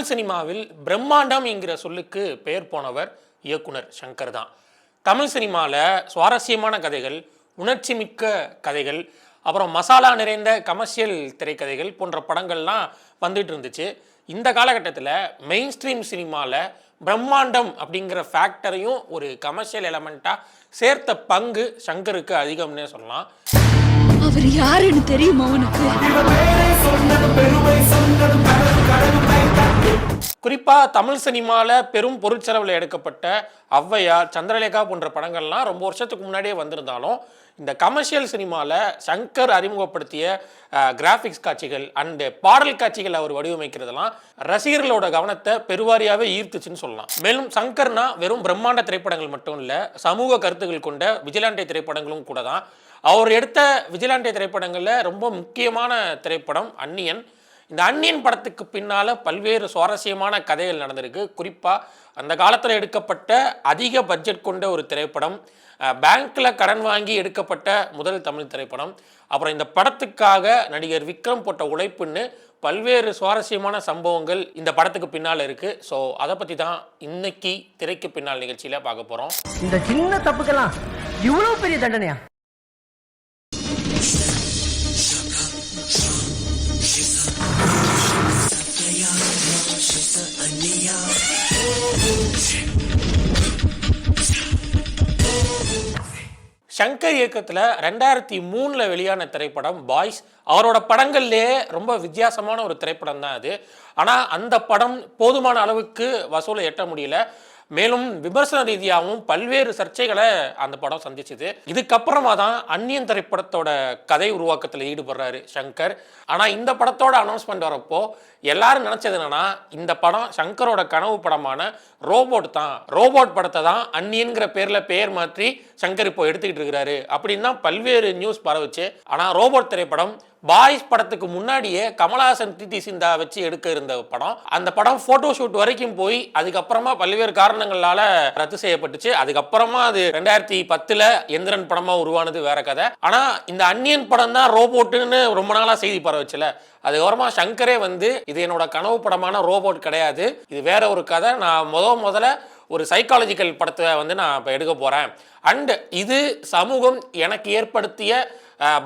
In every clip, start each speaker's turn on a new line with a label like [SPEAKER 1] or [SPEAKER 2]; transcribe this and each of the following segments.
[SPEAKER 1] தமிழ் சினிமாவில் பிரம்மாண்டம் என்கிற சொல்லுக்கு பெயர் போனவர் இயக்குனர் சங்கர் தான். தமிழ் சினிமாவில் சுவாரஸ்யமான கதைகள், உணர்ச்சி மிக்க கதைகள், அப்புறம் மசாலா நிறைந்த கமர்ஷியல் திரைக்கதைகள் போன்ற படங்கள்லாம் வந்துட்டு இருந்துச்சு. இந்த காலகட்டத்தில் மெயின் ஸ்ட்ரீம் சினிமாவில் பிரம்மாண்டம் அப்படிங்கிற ஃபேக்டரையும் ஒரு கமர்ஷியல் எலமெண்ட்டாக சேர்த்த பங்கு சங்கருக்கு அதிகம்னே சொல்லலாம்.
[SPEAKER 2] அவர் யாருன்னு தெரியுமா உனக்கு?
[SPEAKER 1] குறிப்பாக தமிழ் சினிமாவில் பெரும் பொருட்செலவில் எடுக்கப்பட்ட ஔவையார், சந்திரலேகா போன்ற படங்கள்லாம் ரொம்ப வருஷத்துக்கு முன்னாடியே வந்திருந்தாலும் இந்த கமர்ஷியல் சினிமாவில் சங்கர் அறிமுகப்படுத்திய கிராஃபிக்ஸ் காட்சிகள் அண்டு பாடல் காட்சிகள் அவர் வடிவமைக்கிறதெல்லாம் ரசிகர்களோட கவனத்தை பெருவாரியாகவே ஈர்த்துச்சுன்னு சொல்லலாம். மேலும் சங்கர்னா வெறும் பிரம்மாண்ட திரைப்படங்கள் மட்டும் இல்லை, சமூக கருத்துக்கள் கொண்ட விஜிலாண்டே திரைப்படங்களும் கூட தான். அவர் எடுத்த விஜிலாண்டே திரைப்படங்களில் ரொம்ப முக்கியமான திரைப்படம் அந்நியன். இந்த அந்நியன் படத்துக்கு பின்னால் பல்வேறு சுவாரஸ்யமான கதைகள் நடந்திருக்கு. குறிப்பாக அந்த காலத்தில் எடுக்கப்பட்ட அதிக பட்ஜெட் கொண்ட ஒரு திரைப்படம், பேங்க்கில் கடன் வாங்கி எடுக்கப்பட்ட முதல் தமிழ் திரைப்படம், அப்புறம் இந்த படத்துக்காக நடிகர் விக்ரம் போட்ட உழைப்புன்னு பல்வேறு சுவாரஸ்யமான சம்பவங்கள் இந்த படத்துக்கு பின்னால் இருக்குது. ஸோ அதை பற்றி தான் இன்னைக்கு திரைக்கு பின்னால் நிகழ்ச்சியில் பார்க்க போகிறோம்.
[SPEAKER 3] இந்த சின்ன தப்புக்கெல்லாம் இவ்வளோ பெரிய தண்டனையா?
[SPEAKER 1] சங்கர் இயக்கத்தில் 2003 வெளியான திரைப்படம் பாய்ஸ். அவரோட படங்கள்லேயே ரொம்ப வித்தியாசமான ஒரு திரைப்படம் தான் அது. ஆனால் அந்த படம் போதுமான அளவுக்கு வசூலை எட்ட முடியல. மேலும் விமர்சன ரீதியாகவும் பல்வேறு சர்ச்சைகளை அந்த படம் சந்திச்சுது. இதுக்கப்புறமா தான் அந்நியன் திரைப்படத்தோட கதை உருவாக்கத்தில் ஈடுபடுறாரு சங்கர். ஆனால் இந்த படத்தோட அனௌன்ஸ்மெண்ட் வரப்போ எல்லாரும் நினச்சது என்னன்னா, இந்த படம் சங்கரோட கனவு படமான ரோபோட் தான். ரோபோட் படத்தை தான் அந்நியன்கிற பேரில் பெயர் மாற்றி சங்கர் இப்போ எடுத்துக்கிட்டு இருக்கிறாரு அப்படின்னு தான் பல்வேறு நியூஸ் பரவுச்சு. ஆனால் ரோபோட் திரைப்படம் பாய்ஸ் படத்துக்கு முன்னாடியே கமலஹாசன் பிரீத்தி சிந்தா வச்சு எடுக்க இருந்த படம். அந்த படம் போட்டோ ஷூட் வரைக்கும் போய் அதுக்கப்புறமா பல்வேறு காரணங்களால ரத்து செய்யப்பட்டுச்சு. அதுக்கப்புறமா அது 2010 எந்திரன் படமா உருவானது வேற கதை. ஆனா இந்த அந்நியன் படம் தான் ரோபோட்டுன்னு ரொம்ப நாளா செய்தி பரவச்சுல. அதுக்கப்புறமா சங்கரே வந்து இது என்னோட கனவு படமான ரோபோட் கிடையாது, இது வேற ஒரு கதை, நான் முதல்ல ஒரு சைக்காலஜிக்கல் படத்தை வந்து நான் இப்போ எடுக்க போகிறேன், அண்ட் இது சமூகம் எனக்கு ஏற்படுத்திய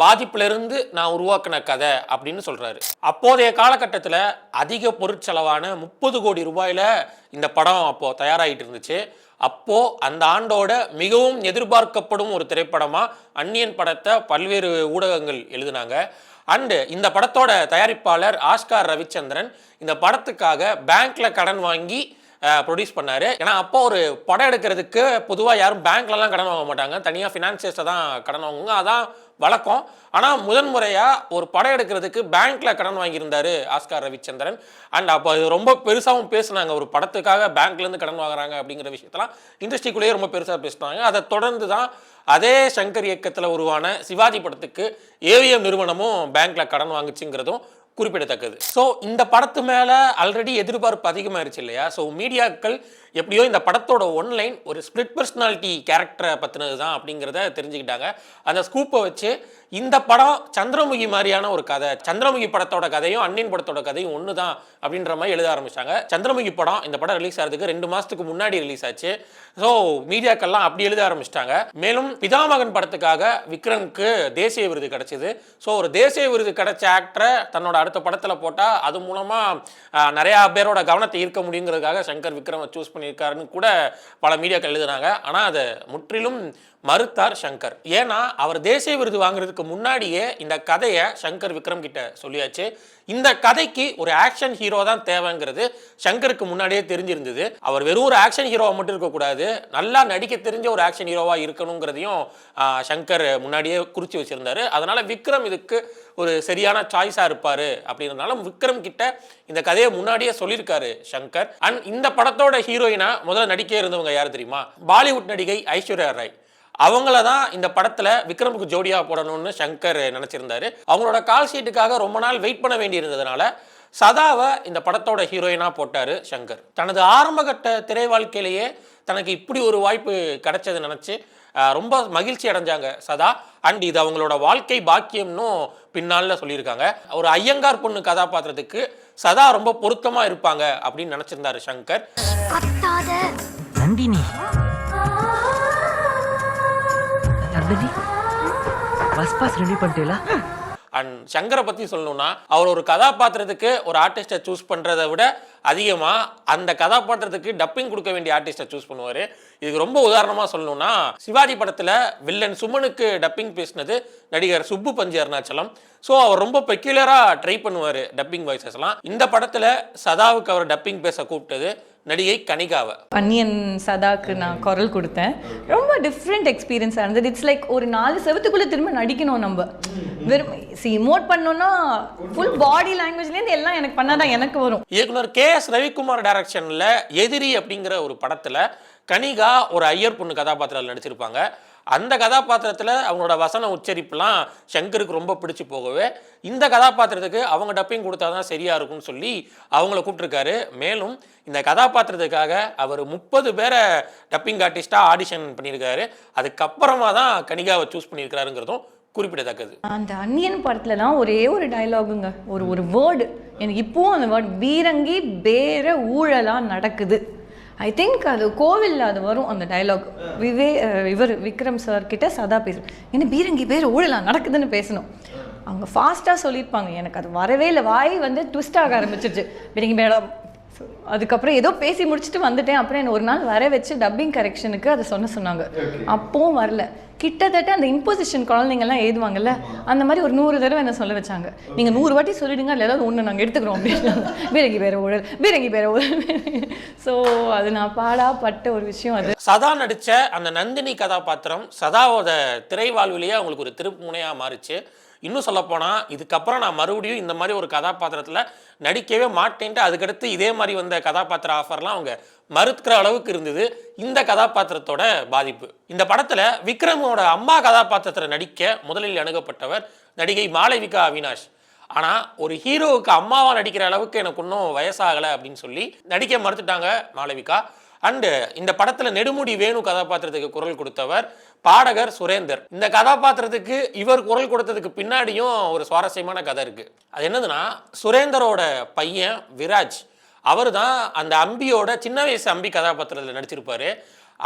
[SPEAKER 1] பாதிப்பிலிருந்து நான் உருவாக்கின கதை அப்படின்னு சொல்கிறாரு. அப்போதைய காலகட்டத்தில் அதிக பொருட்செலவான 30 கோடி ரூபாயில் இந்த படம் அப்போது தயாராகிட்டு இருந்துச்சு. அப்போது அந்த ஆண்டோட மிகவும் எதிர்பார்க்கப்படும் ஒரு திரைப்படமாக அந்நியன் படத்தை பல்வேறு ஊடகங்கள் எழுதினாங்க. அண்டு இந்த படத்தோட தயாரிப்பாளர் ஆஸ்கார் ரவிச்சந்திரன் இந்த படத்துக்காக பேங்க்கில் கடன் வாங்கி ப்ரொடியூஸ் பண்ணார். ஏன்னா அப்போ ஒரு படம் எடுக்கிறதுக்கு பொதுவாக யாரும் பேங்க்லலாம் கடன் வாங்க மாட்டாங்க, தனியாக ஃபினான்சியர்ஸை தான் கடன் வாங்குவாங்க, அதான் வழக்கம். ஆனால் முதன்முறையாக ஒரு படம் எடுக்கிறதுக்கு பேங்க்கில் கடன் வாங்கியிருந்தார் ஆஸ்கார் ரவிச்சந்திரன். அண்ட் அப்போ அது ரொம்ப பெருசாகவும் பேசுனாங்க, ஒரு படத்துக்காக பேங்க்லேருந்து கடன் வாங்குறாங்க அப்படிங்கிற விஷயத்தெல்லாம் இண்டஸ்ட்ரிக்குள்ளேயே ரொம்ப பெருசாக பேசுனாங்க. அதை தொடர்ந்து தான் அதே சங்கர் இயக்கத்தில் உருவான சிவாஜி படத்துக்கு ஏவிஎம் நிறுவனமும் பேங்க்கில் கடன் வாங்குச்சுங்கிறதும் குறிப்பிடத்தக்கது. ஸோ இந்த படத்து மேலே ஆல்ரெடி எதிர்பார்ப்பு அதிகமாகிருச்சு இல்லையா? ஸோ மீடியாக்கள் எப்படியோ இந்த படத்தோட ஒன்லைன் ஒரு ஸ்பிளிட் பர்சனாலிட்டி கேரக்டரை பற்றினது தான் அப்படிங்கிறத தெரிஞ்சுக்கிட்டாங்க. அந்த ஸ்கூப்பை வச்சு இந்த படம் சந்திரமுகி மாதிரியான ஒரு கதை, சந்திரமுகி படத்தோட கதையும் அந்நியன் படத்தோட கதையும் ஒன்று தான் அப்படின்ற மாதிரி எழுத ஆரம்பிச்சாங்க. சந்திரமுகி படம் இந்த படம் ரிலீஸ் ஆகிறதுக்கு 2 மாதத்துக்கு முன்னாடி ரிலீஸ் ஆச்சு. ஸோ மீடியாக்கள்லாம் அப்படி எழுத ஆரம்பிச்சிட்டாங்க. மேலும் பிதாமகன் படத்துக்காக விக்ரமுக்கு தேசிய விருது கிடைச்சிது. ஸோ ஒரு தேசிய விருது கிடைச்ச ஆக்டரை தன்னோட அடுத்த படத்தில் போட்டால் அது மூலமாக நிறையா பேரோட கவனத்தை ஈர்க்க முடியுங்கிறதுக்காக சங்கர் விக்ரமை சூஸ் பண்ணியிருக்காருன்னு கூட பல மீடியாக்கள் எழுதுனாங்க. ஆனால் அதை முற்றிலும் மறுத்தார் சங்கர். ஏன்னா அவர் தேசிய விருது வாங்குறதுக்கு முன்னாடியே இந்த கதையை சங்கர் விக்ரம் கிட்ட சொல்லியாச்சு. இந்த கதைக்கு ஒரு ஆக்ஷன் ஹீரோ தான் தேவைங்கிறது சங்கருக்கு முன்னாடியே தெரிஞ்சிருந்தது. அவர் வெறும் ஒரு ஆக்ஷன் ஹீரோவாக மட்டும் இருக்கக்கூடாது, நல்லா நடிக்க தெரிஞ்ச ஒரு ஆக்ஷன் ஹீரோவாக இருக்கணுங்கிறதையும் சங்கர் முன்னாடியே குறித்து வச்சிருந்தாரு. அதனால விக்ரம் இதுக்கு ஒரு சரியான சாய்ஸாக இருப்பார் அப்படின்றதுனால விக்ரம் கிட்ட இந்த கதையை முன்னாடியே சொல்லியிருக்காரு சங்கர். அண்ட் இந்த படத்தோட ஹீரோயினா முதல்ல நடிக்க இருந்தவங்க யார் தெரியுமா? பாலிவுட் நடிகை ஐஸ்வர்யா ராய். அவங்கள தான் இந்த படத்தில் விக்ரமுக்கு ஜோடியாக போடணும்னு சங்கர் நினச்சிருந்தாரு. அவங்களோட கால் ஷீட்டுக்காக ரொம்ப நாள் வெயிட் பண்ண வேண்டி இருந்ததுனால சதாவை இந்த படத்தோட ஹீரோயினா போட்டாரு சங்கர். தனது ஆரம்பகட்ட திரை வாழ்க்கையிலேயே தனக்கு இப்படி ஒரு வாய்ப்பு கிடைச்சது நினைச்சு ரொம்ப மகிழ்ச்சி அடைஞ்சாங்க சதா. அண்ட் இது அவங்களோட வாழ்க்கை பாக்கியம்னு பின்னால சொல்லியிருக்காங்க. ஒரு ஐயங்கார் பொண்ணு கதாபாத்திரத்துக்கு சதா ரொம்ப பொருத்தமா இருப்பாங்க அப்படின்னு நினைச்சிருந்தாரு Shankar.
[SPEAKER 3] Nandini bus pass ready பண்ணிட்டீங்களா?
[SPEAKER 1] அண்ட் சங்கரை பற்றி சொல்லணும்னா அவர் ஒரு கதாபாத்திரத்துக்கு ஒரு ஆர்டிஸ்டை சூஸ் பண்ணுறதை விட அதிகமாக அந்த கதாபாத்திரத்துக்கு டப்பிங் கொடுக்க வேண்டிய ஆர்டிஸ்டை சூஸ் பண்ணுவார். இதுக்கு ரொம்ப உதாரணமாக சொல்லணும்னா சிவாஜி படத்தில் வில்லன் சுமனுக்கு டப்பிங் பேசினது நடிகர் சுப்பு பஞ்சு அருணாச்சலம். ஸோ அவர் ரொம்ப பெக்யூலராக ட்ரை பண்ணுவார் டப்பிங் வாய்ஸஸ்லாம். இந்த படத்தில் சதாவுக்கு அவர் டப்பிங் பேச கூப்பிட்டது நடிகை கனிகாவை.
[SPEAKER 4] அன்னியன் சதாக்கு நான் குரல் கொடுத்தேன். ரொம்ப டிஃப்ரெண்ட் எக்ஸ்பீரியன்ஸாக இருந்தது. இட்ஸ் லைக் ஒரு 4 செவத்துக்குள்ளே திரும்ப நடிக்கணும். நம்ம வெறும் இமோட் பண்ணோன்னா ஃபுல் பாடி லாங்குவேஜ்லேருந்து எல்லாம் எனக்கு பண்ணாதான் எனக்கு வரும்.
[SPEAKER 1] இயக்குனர் KS ரவிக்குமார் டைரக்ஷனில் எதிரி அப்படிங்கிற ஒரு படத்தில் கனிகா ஒரு ஐயர் பொண்ணு கதாபாத்திரத்தில் நடிச்சிருப்பாங்க. அந்த கதாபாத்திரத்தில் அவங்களோட வசன உச்சரிப்புலாம் சங்கருக்கு ரொம்ப பிடிச்சி போகவே இந்த கதாபாத்திரத்துக்கு அவங்க டப்பிங் கொடுத்தா தான் சரியாக இருக்கும்னு சொல்லி அவங்கள கூப்பிட்டுருக்காரு. மேலும் இந்த கதாபாத்திரத்துக்காக அவர் 30 பேரை டப்பிங் ஆர்டிஸ்டாக ஆடிஷன் பண்ணியிருக்காரு. அதுக்கப்புறமா தான் கனிகாவை சூஸ் பண்ணியிருக்காருங்கிறதும் குறிப்பிடத்தக்கது.
[SPEAKER 4] அந்த அன்னியன் படத்துல தான் ஒரே ஒரு டயலாகுங்க, ஒரு வேர்டு எனக்கு இப்போவும் அந்த வேர்டு, பீரங்கி பேர ஊழலா நடக்குது. ஐ திங்க் அது கோவிலில் அது வரும் அந்த டைலாக். இவர் விக்ரம் சார் கிட்ட சதா பேசும், என்ன பீரங்கி பேர் ஊழலா நடக்குதுன்னு பேசணும். அவங்க ஃபாஸ்ட்டாக சொல்லியிருப்பாங்க, எனக்கு அது வரவே இல்லை. வாய் ட்விஸ்ட் ஆக ஆரம்பிச்சிருச்சு. பீரங்கி மேடம் அதுக்கப்புறம் ஏதோ பேசி முடிச்சுட்டு வந்துட்டேன். அப்புறம் என்ன ஒரு நாள் வர வச்சு டப்பிங் கரெக்ஷனுக்கு அதை சொன்னாங்க. அப்பவும் வரல. கிட்டத்தட்ட அந்த இம்போசிஷன் குழந்தைங்கள்லாம் எழுதுவாங்கல்ல, அந்த மாதிரி ஒரு 100 தடவை என்ன சொல்ல வச்சாங்க. நீங்கள் 100 வாட்டி சொல்லிடுங்க, இல்லை ஏதாவது ஒன்று நாங்கள் எடுத்துக்கிறோம் அப்படின்னு. பீரங்கி பேர ஊழல், பீரங்கி பேர ஊழல். ஸோ அது நான் பாடாப்பட்ட ஒரு விஷயம். அது
[SPEAKER 1] சதா நடித்த அந்த நந்தினி கதாபாத்திரம் சதாவோட திரை வாழ்விலேயே அவங்களுக்கு ஒரு திருப்பு முனையாக மாறிச்சு. இன்னும் சொல்லப்போனால் இதுக்கப்புறம் நான் மறுபடியும் இந்த மாதிரி ஒரு கதாபாத்திரத்தில் நடிக்கவே மாட்டேன்ட்டு அதுக்கடுத்து இதே மாதிரி வந்த கதாபாத்திர ஆஃபர்லாம் அவங்க மறுக்கிற அளவுக்கு இருந்தது இந்த கதாபாத்திரத்தோட பாதிப்பு. இந்த படத்தில் விக்ரமோட அம்மா கதாபாத்திரத்தில் நடிக்க முதலில் அணுகப்பட்டவர் நடிகை மாளவிகா அவினாஷ். ஆனால் ஒரு ஹீரோவுக்கு அம்மாவாக நடிக்கிற அளவுக்கு எனக்கு இன்னும் வயசாகலை அப்படின்னு சொல்லி நடிக்க மறுத்துட்டாங்க மாளவிகா. அண்டு இந்த படத்தில் நெடுமுடி வேணு கதாபாத்திரத்துக்கு குரல் கொடுத்தவர் பாடகர் சுரேந்தர். இந்த கதாபாத்திரத்துக்கு இவர் குரல் கொடுத்ததுக்கு பின்னாடியும் ஒரு சுவாரஸ்யமான கதை இருக்கு. அது என்னதுன்னா, சுரேந்தரோட பையன் விராஜ் அவர் தான் அந்த அம்பியோட சின்ன வயசு அம்பி கதாபாத்திரத்தில் நடிச்சிருப்பாரு.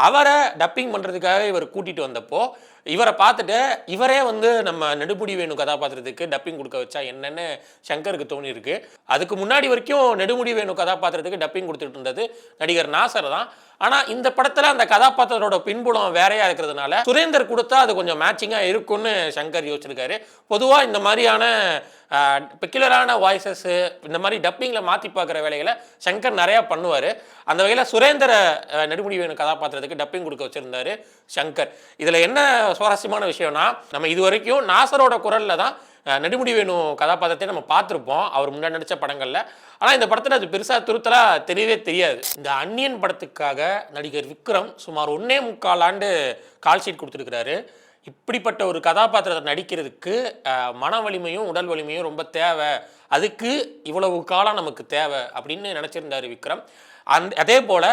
[SPEAKER 1] அவரை டப்பிங் பண்ணுறதுக்காக இவர் கூட்டிகிட்டு வந்தப்போ இவரை பார்த்துட்டு இவரே நம்ம நெடுமுடி வேணு கதாபாத்திரத்துக்கு டப்பிங் கொடுக்க வச்சா என்னன்னு சங்கருக்கு தோணியிருக்கு. அதுக்கு முன்னாடி வரைக்கும் நெடுமுடி வேணு கதாபாத்திரத்துக்கு டப்பிங் கொடுத்துட்டு இருந்தது நடிகர் நாசர் தான். ஆனால் இந்த படத்தில் அந்த கதாபாத்திரத்தோட பின்புலம் வேறையா இருக்கிறதுனால சுரேந்தர் கொடுத்தா அது கொஞ்சம் மேட்சிங்காக இருக்கும்னு சங்கர் யோசிச்சிருக்காரு. பொதுவாக இந்த மாதிரியான பெக்குலரான வாய்ஸஸ் இந்த மாதிரி டப்பிங்கில் மாற்றி பார்க்குற வேலைகளை சங்கர் நிறையா பண்ணுவார். அந்த வகையில் சுரேந்தரை நெடுமுடி வேணு கதாபாத்திரத்துக்கு டப்பிங் கொடுக்க வச்சுருந்தாரு சங்கர். இதில் என்ன சுவாரஸ்யமான விஷயம்னா, நம்ம இது வரைக்கும் நாசரோட குரலில் தான் நெடுமுடி வேணு கதாபாத்திரத்தை நம்ம பார்த்துருப்போம் அவர் முன்னாடி நடித்த படங்களில். ஆனால் இந்த படத்தில் அது பெருசாக துருத்தலாக தெரியவே தெரியாது. இந்த அன்னியன் படத்துக்காக நடிகர் விக்ரம் சுமார் 1.25 ஆண்டு கால் ஷீட் கொடுத்துருக்கிறாரு. இப்படிப்பட்ட ஒரு கதாபாத்திரத்தை நடிக்கிறதுக்கு மன வலிமையும் உடல் வலிமையும் ரொம்ப தேவை. அதுக்கு இவ்வளவு காலம் நமக்கு தேவை அப்படின்னு நினச்சிருந்தார் விக்ரம். அதே போல்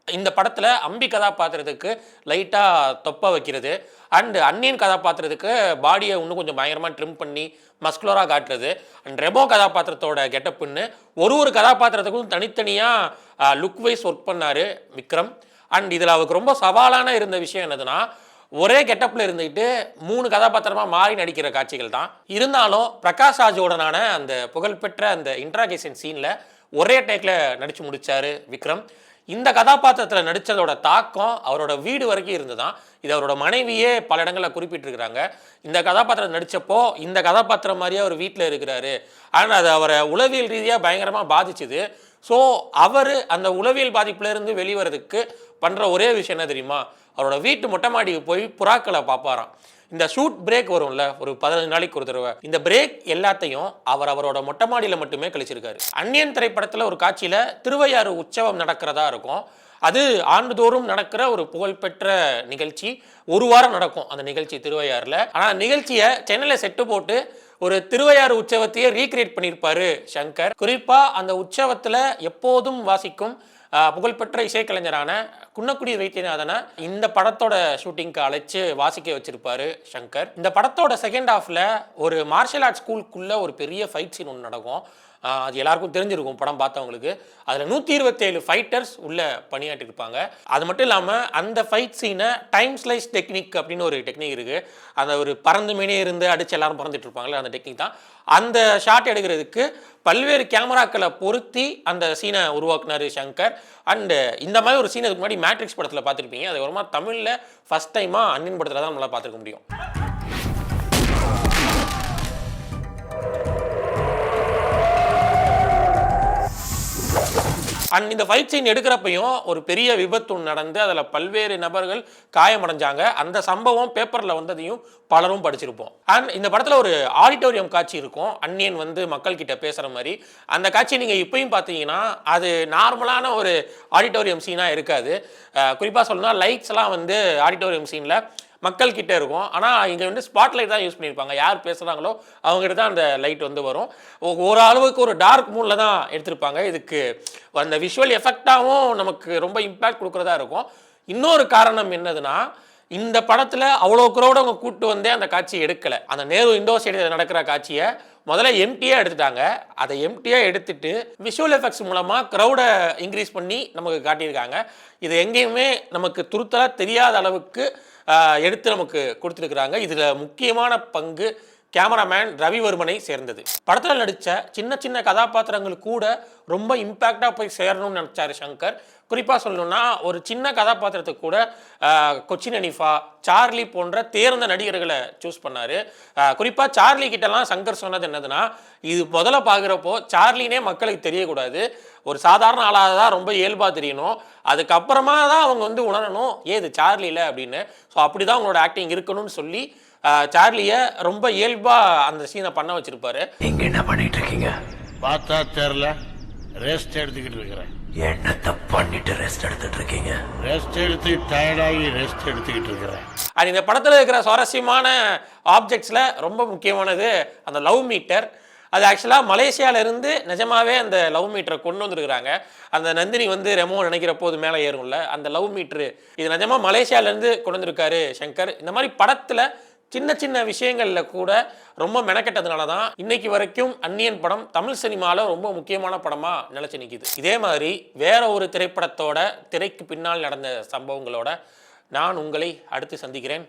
[SPEAKER 1] இந்த படத்தில் அம்பி கதாபாத்திரத்துக்கு லைட்டாக தொப்ப வைக்கிறது அண்ட் அன்னியன் கதாபாத்திரத்துக்கு பாடியை இன்னும் கொஞ்சம் பயங்கரமாக ட்ரிம் பண்ணி மஸ்குலராக காட்டுறது அண்ட் ரெமோ கதாபாத்திரத்தோட கெட்டப்புன்னு ஒரு கதாபாத்திரத்துக்கும் தனித்தனியாக லுக் வைஸ் ஒர்க் பண்ணார் விக்ரம். அண்ட் இதில் அவருக்கு ரொம்ப சவாலான இருந்த விஷயம் என்னதுன்னா, ஒரே கெட்டப்பில் இருந்துக்கிட்டு 3 கதாபாத்திரமாக மாறி நடிக்கிற காட்சிகள் தான். இருந்தாலும் பிரகாஷ் ராஜோடனான அந்த புகழ்பெற்ற அந்த இன்ட்ராகேஷன் சீனில் ஒரே டேக்கில் நடித்து முடித்தார் விக்ரம். இந்த கதாபாத்திரத்தில் நடித்ததோட தாக்கம் அவரோட வீடு வரைக்கும் இருந்துதான். இது அவரோட மனைவியே பல இடங்களில் குறிப்பிட்டிருக்கிறாங்க. இந்த கதாபாத்திரம் நடித்தப்போ இந்த கதாபாத்திரம் மாதிரியே அவர் வீட்டில் இருக்கிறாரு. ஆனால் அது அவரை உளவியல் ரீதியாக பயங்கரமாக பாதிச்சுது. ஸோ அவர் அந்த உளவியல் பாதிப்புலேருந்து வெளிவரதுக்கு பண்ணுற ஒரே விஷயம் என்ன தெரியுமா, அவரோட வீட்டு மொட்டை மாடிக்கு போய் புறாக்களை பார்ப்பாராம். இந்த ஷூட் பிரேக் வரும்ல, ஒரு 15 நாளைக்கு ஒரு தடவை, இந்த பிரேக் எல்லாத்தையும் அவரோட மொட்டை மாடியில் மட்டுமே கழிச்சிருக்காரு. அன்னியன் திரைப்படத்தில் ஒரு காட்சியில் திருவையாறு உற்சவம் நடக்கிறதா இருக்கும். அது ஆண்டுதோறும் நடக்கிற ஒரு புகழ்பெற்ற நிகழ்ச்சி. 1 வாரம் நடக்கும் அந்த நிகழ்ச்சி திருவையாறில். ஆனால் நிகழ்ச்சியை சென்னையில் செட்டு போட்டு ஒரு திருவையாறு உற்சவத்தையே ரீக்ரியேட் பண்ணியிருப்பாரு சங்கர். குறிப்பா அந்த உற்சவத்துல எப்போதும் வாசிக்கும் புகழ்பெற்ற இசைக்கலைஞரான குன்னக்குடி வைத்தியநாதனை இந்த படத்தோட ஷூட்டிங்க்கு அழைச்சு வாசிக்க வச்சிருப்பாரு சங்கர். இந்த படத்தோட செகண்ட் ஹாஃப்ல ஒரு மார்ஷல் ஆர்ட்ஸ் ஸ்கூலுக்குள்ள ஒரு பெரிய ஃபைட் சீன் ஒன்று நடக்கும். அது எல்லாருக்கும் தெரிஞ்சிருக்கும் படம் பார்த்தவங்களுக்கு. அதில் 127 ஃபைட்டர்ஸ் உள்ள பணியாற்றிருப்பாங்க. அது மட்டும் இல்லாமல் அந்த ஃபைட் சீனை டைம் ஸ்லைஸ் டெக்னிக் அப்படின்னு ஒரு டெக்னிக் இருக்குது. அந்த ஒரு பறந்து மீனே இருந்து அடித்து எல்லாரும் பறந்துட்டு இருப்பாங்களே அந்த டெக்னிக் தான். அந்த ஷாட் எடுக்கிறதுக்கு பல்வேறு கேமராக்களை பொருத்தி அந்த சீனை உருவாக்குனார் சங்கர். அண்டு இந்த மாதிரி ஒரு சீன் அதுக்கு முன்னாடி மேட்ரிக்ஸ் படத்தில் பார்த்துருப்பீங்க. அது ஒரு மாதிரி தமிழில் ஃபஸ்ட் டைமாக அன்னியன் படத்தில் தான் நம்மளால் பார்த்துருக்க முடியும். அண்ட் இந்த ஃபைட் சீன் எடுக்கிறப்பையும் ஒரு பெரிய விபத்து நடந்து அதில் பல்வேறு நபர்கள் காயமடைஞ்சாங்க. அந்த சம்பவம் பேப்பரில் வந்ததையும் பலரும் படிச்சிருப்போம். அண்ட் இந்த படத்தில் ஒரு ஆடிட்டோரியம் காட்சி இருக்கும். அன்னியன் வந்து மக்கள் கிட்ட பேசுகிற மாதிரி. அந்த காட்சி நீங்கள் இப்பயும் பார்த்தீங்கன்னா அது நார்மலான ஒரு ஆடிட்டோரியம் சீனாக இருக்காது. குறிப்பாக சொல்லணும்னா லைட்ஸ் எல்லாம் வந்து ஆடிட்டோரியம் சீனில் மக்கள் கிட்டே இருக்கும். ஆனால் இங்கே வந்து ஸ்பாட் லைட் தான் யூஸ் பண்ணியிருப்பாங்க. யார் பேசுகிறாங்களோ அவங்ககிட்ட தான் அந்த லைட் வந்து வரும். ஒரு அளவுக்கு ஒரு டார்க் மூடில் தான் எடுத்திருப்பாங்க. இதுக்கு அந்த விஷுவல் எஃபெக்டாகவும் நமக்கு ரொம்ப இம்பேக்ட் கொடுக்குறதா இருக்கும். இன்னொரு காரணம் என்னதுன்னா, இந்த படத்தில் அவ்வளோ க்ரௌட் அவங்க கூப்பிட்டு வந்தே அந்த காட்சியை எடுக்கலை. அந்த நேரு இண்டோர் ஸ்டேடியத்தில் நடக்கிற காட்சியை முதல்ல எம்டியாக எடுத்துட்டாங்க. அதை எம்டியாக எடுத்துட்டு விஷுவல் எஃபெக்ட்ஸ் மூலமாக க்ரௌடை இன்க்ரீஸ் பண்ணி நமக்கு காட்டியிருக்காங்க. இது எங்கேயுமே நமக்கு துருத்தலாக தெரியாத அளவுக்கு எடுத்து நமக்கு கொடுத்துருக்குறாங்க. இதில் முக்கியமான பங்கு கேமராமேன் ரவிவர்மனை சேர்ந்தது. படத்தில் நடித்த சின்ன சின்ன கதாபாத்திரங்கள் கூட ரொம்ப இம்பேக்டாக போய் சேரணும்னு நினச்சாரு சங்கர். குறிப்பாக சொல்லணும்னா ஒரு சின்ன கதாபாத்திரத்துக்கு கூட கொச்சின் அனிஃபா, சார்லி போன்ற தேர்ந்த நடிகர்களை சூஸ் பண்ணார். குறிப்பாக சார்லி கிட்டலாம் சங்கர் சொன்னது என்னதுன்னா, இது முதல்ல பார்க்குறப்போ சார்லினே மக்களுக்கு தெரியக்கூடாது, ஒரு சாதாரண ஆளாக தான் ரொம்ப இயல்பாக தெரியணும், அதுக்கப்புறமா தான் அவங்க வந்து உணரணும் ஏது சார்லியில் அப்படின்னு. ஸோ அப்படி தான் அவங்களோட ஆக்டிங் இருக்கணும்னு சொல்லி சார்லியை ரொம்ப இயல்பாக அந்த சீனை பண்ண வச்சிருப்பாரு.
[SPEAKER 5] நீங்க என்ன பண்ணிட்டு இருக்கீங்க?
[SPEAKER 6] பார்த்தா தெரியல, ரெஸ்ட் எடுத்துக்கிட்டு இருக்கிறேன்.
[SPEAKER 5] என்னத்தை பண்ணிட்டு ரெஸ்ட் எடுத்துட்டு இருக்கீங்க?
[SPEAKER 6] ரெஸ்ட் எடுத்து டயர்டாகி ரெஸ்ட் எடுத்துக்கிட்டு இருக்கிறேன்.
[SPEAKER 1] அது இந்த படத்தில் இருக்கிற சுவாரஸ்யமான ஆப்ஜெக்ட்ஸில் ரொம்ப முக்கியமானது அந்த லவ் மீட்டர். அது ஆக்சுவலாக மலேசியாவிலேருந்து நிஜமாவே அந்த லவ் மீட்டரை கொண்டு வந்துருக்குறாங்க. அந்த நந்தினி வந்து ரெமோ நினைக்கிற போது மேலே ஏறும்ல அந்த லவ் மீட்ரு, இது நிஜமாக மலேசியாவிலேருந்து கொண்டு வந்திருக்காரு சங்கர். இந்த மாதிரி படத்தில் சின்ன சின்ன விஷயங்களில் கூட ரொம்ப மெனக்கெட்டதுனால தான் இன்னைக்கு வரைக்கும் அந்நியன் படம் தமிழ் சினிமாவில் ரொம்ப முக்கியமான படமாக நிலச்சி நிற்கிது. இதே மாதிரி வேற ஒரு திரைப்படத்தோட திரைக்கு பின்னால் நடந்த சம்பவங்களோட நான் உங்களை அடுத்து சந்திக்கிறேன்.